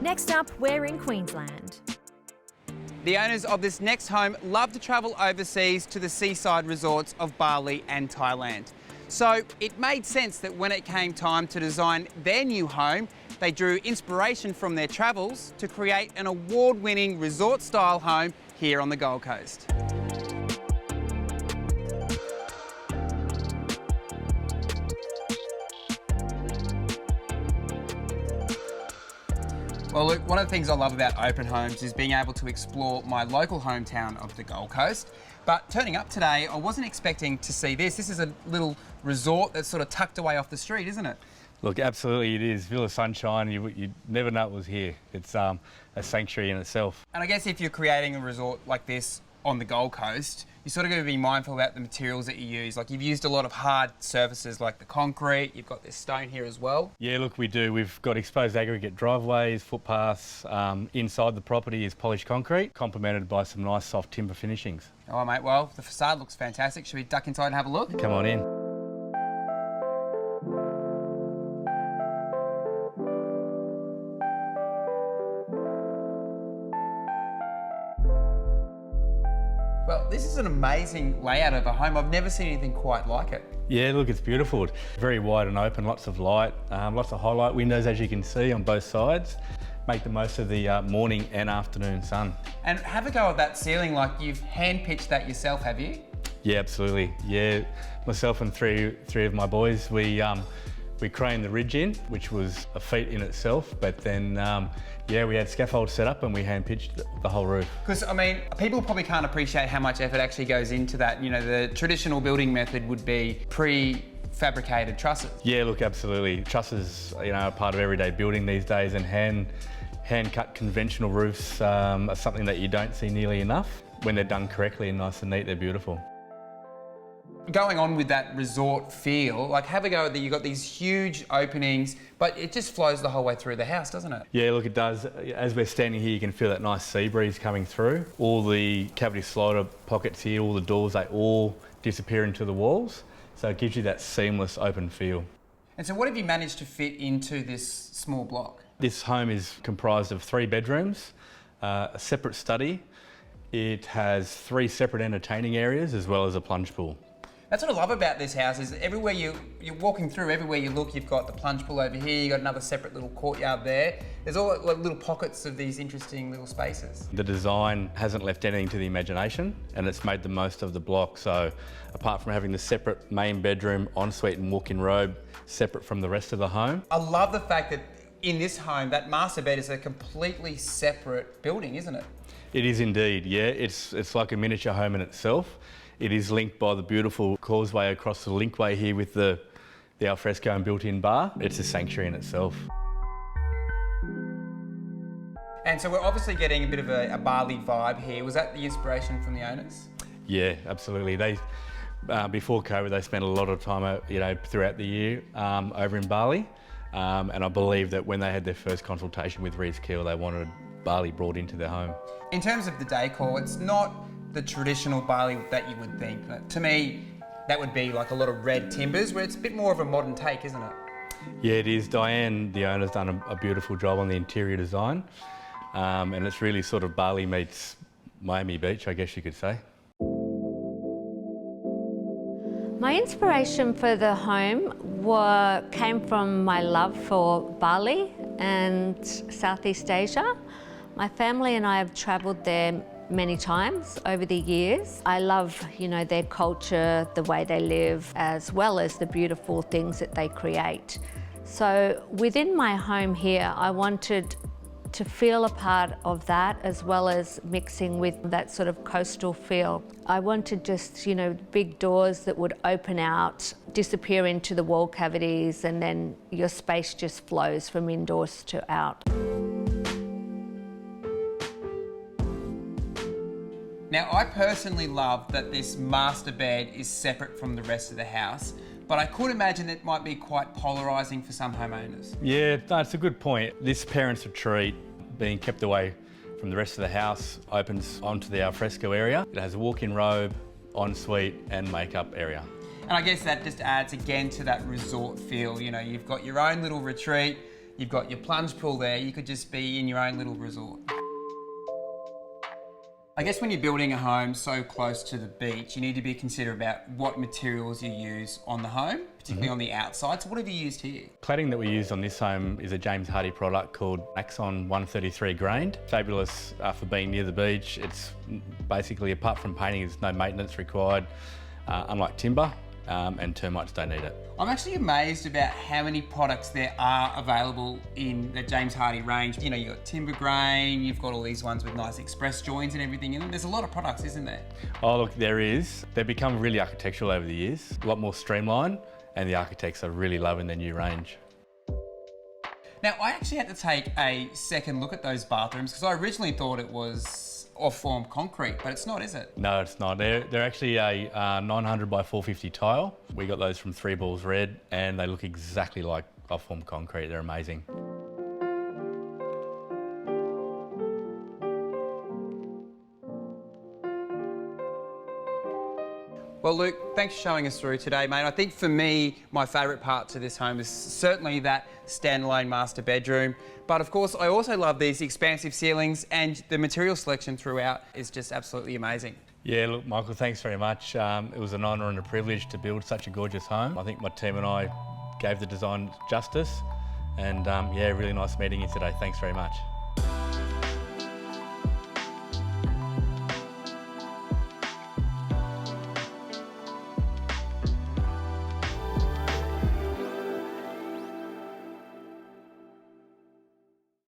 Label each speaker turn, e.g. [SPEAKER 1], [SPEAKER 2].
[SPEAKER 1] Next up, we're in Queensland.
[SPEAKER 2] The owners of this next home love to travel overseas to the seaside resorts of Bali and Thailand. So it made sense that when it came time to design their new home, they drew inspiration from their travels to create an award-winning resort-style home here on the Gold Coast. Well, look, one of the things I love about open homes is being able to explore my local hometown of the Gold Coast. But turning up today, I wasn't expecting to see this. This is a little resort that's sort of tucked away off the street, isn't it?
[SPEAKER 3] Look, absolutely it is. Villa Sunshine, you'd never know it was here. It's a sanctuary in itself.
[SPEAKER 2] And I guess if you're creating a resort like this on the Gold Coast, you're sort of going to be mindful about the materials that you use. Like, you've used a lot of hard surfaces like the concrete, you've got this stone here as well. Yeah,
[SPEAKER 3] look, we do. We've got exposed aggregate driveways, footpaths. Inside the property is polished concrete, complemented by some nice soft timber finishings.
[SPEAKER 2] Oh, mate, well, the facade looks fantastic. Should we duck inside and have a look?
[SPEAKER 3] Come on in.
[SPEAKER 2] Well, this is an amazing layout of a home. I've never seen anything quite like it.
[SPEAKER 3] Yeah, look, it's beautiful. Very wide and open, lots of light, lots of highlight windows, as you can see, on both sides. Make the most of the morning and afternoon sun. And
[SPEAKER 2] have a go at that ceiling, like you've hand-pitched that yourself, have you?
[SPEAKER 3] Yeah, absolutely. Yeah, myself and three of my boys, we craned the ridge in, which was a feat in itself, but then, yeah, we had scaffold set up and we hand-pitched the whole roof.
[SPEAKER 2] Because, I mean, people probably can't appreciate how much effort actually goes into that. You know, the traditional building method would be pre-fabricated trusses.
[SPEAKER 3] Yeah, look, absolutely. Trusses, you know, are part of everyday building these days, and hand-cut conventional roofs are something that you don't see nearly enough. When they're done correctly and nice and neat, they're beautiful.
[SPEAKER 2] Going on with that resort feel, like, have a go at that. You've got these huge openings, but it just flows the whole way through the house, doesn't it?
[SPEAKER 3] Yeah, look, it does. As we're standing here, you can feel that nice sea breeze coming through. All the cavity slider pockets here, all the doors, they all disappear into the walls. So it gives you that seamless open feel.
[SPEAKER 2] And so what have you managed to fit into this small block?
[SPEAKER 3] This home is comprised of 3 bedrooms, a separate study. It has 3 separate entertaining areas as well as a plunge pool.
[SPEAKER 2] That's what I love about this house, is everywhere you're walking through, everywhere you look, you've got the plunge pool over here, you've got another separate little courtyard there. There's all like little pockets of these interesting little spaces.
[SPEAKER 3] The design hasn't left anything to the imagination, and it's made the most of the block. So apart from having the separate main bedroom, ensuite and walk-in robe separate from the rest of the home.
[SPEAKER 2] I love the fact that in this home, that master bed is a completely separate building, isn't it?
[SPEAKER 3] It is indeed, yeah. It's like a miniature home in itself. It is linked by the beautiful causeway across the linkway here with the alfresco and built-in bar. It's a sanctuary in itself.
[SPEAKER 2] And so we're obviously getting a bit of a Bali vibe here. Was that the inspiration from the owners?
[SPEAKER 3] Yeah, absolutely. They, before COVID, they spent a lot of time, you know, throughout the year over in Bali. And I believe that when they had their first consultation with Rees Keel, they wanted Bali brought into their home.
[SPEAKER 2] In terms of the decor, it's not the traditional Bali that you would think. To me, that would be like a lot of red timbers, where it's a bit more of a modern take, isn't it?
[SPEAKER 3] Yeah, it is. Diane, the owner's done a beautiful job on the interior design. And it's really sort of Bali meets Miami Beach, I guess you could say.
[SPEAKER 4] My inspiration for the home came from my love for Bali and Southeast Asia. My family and I have travelled there many times over the years. I love, you know, their culture, the way they live, as well as the beautiful things that they create. So within my home here, I wanted to feel a part of that, as well as mixing with that sort of coastal feel. I wanted just, you know, big doors that would open out, disappear into the wall cavities, and then your space just flows from indoors to out.
[SPEAKER 2] Now, I personally love that this master bed is separate from the rest of the house, but I could imagine it might be quite polarising for some homeowners.
[SPEAKER 3] Yeah, no, it's a good point. This parents' retreat, being kept away from the rest of the house, opens onto the alfresco area. It has a walk-in robe, ensuite and makeup area.
[SPEAKER 2] And I guess that just adds again to that resort feel. You know, you've got your own little retreat, You've got your plunge pool there. You could just be in your own little resort. I guess when you're building a home so close to the beach, you need to be considerate about what materials you use on the home, particularly on the outside. So what have you used here?
[SPEAKER 3] Cladding that we used on this home is a James Hardie product called Axon 133 grained. Fabulous for being near the beach. It's basically, apart from painting, there's no maintenance required, unlike timber, and termites don't need it.
[SPEAKER 2] I'm actually amazed about how many products there are available in the James Hardie range. You know, you've got timber grain, you've got all these ones with nice express joins and everything in them. There's a lot of products, isn't there?
[SPEAKER 3] Oh look, there is. They've become really architectural over the years, a lot more streamlined, and the architects are really loving their new range.
[SPEAKER 2] Now, I actually had to take a second look at those bathrooms because I originally thought it was off-form concrete, but it's not, is it?
[SPEAKER 3] No, it's not. They're actually a 900 by 450 tile. We got those from 3 Balls Red, and they look exactly like off-form concrete. They're amazing.
[SPEAKER 2] Well, Luke, thanks for showing us through today, mate. I think for me, my favourite part to this home is certainly that standalone master bedroom. But of course, I also love these expansive ceilings, and the material selection throughout is just absolutely amazing.
[SPEAKER 3] Yeah, look, Michael, thanks very much. It was an honour and a privilege to build such a gorgeous home. I think my team and I gave the design justice, and yeah, really nice meeting you today. Thanks very much.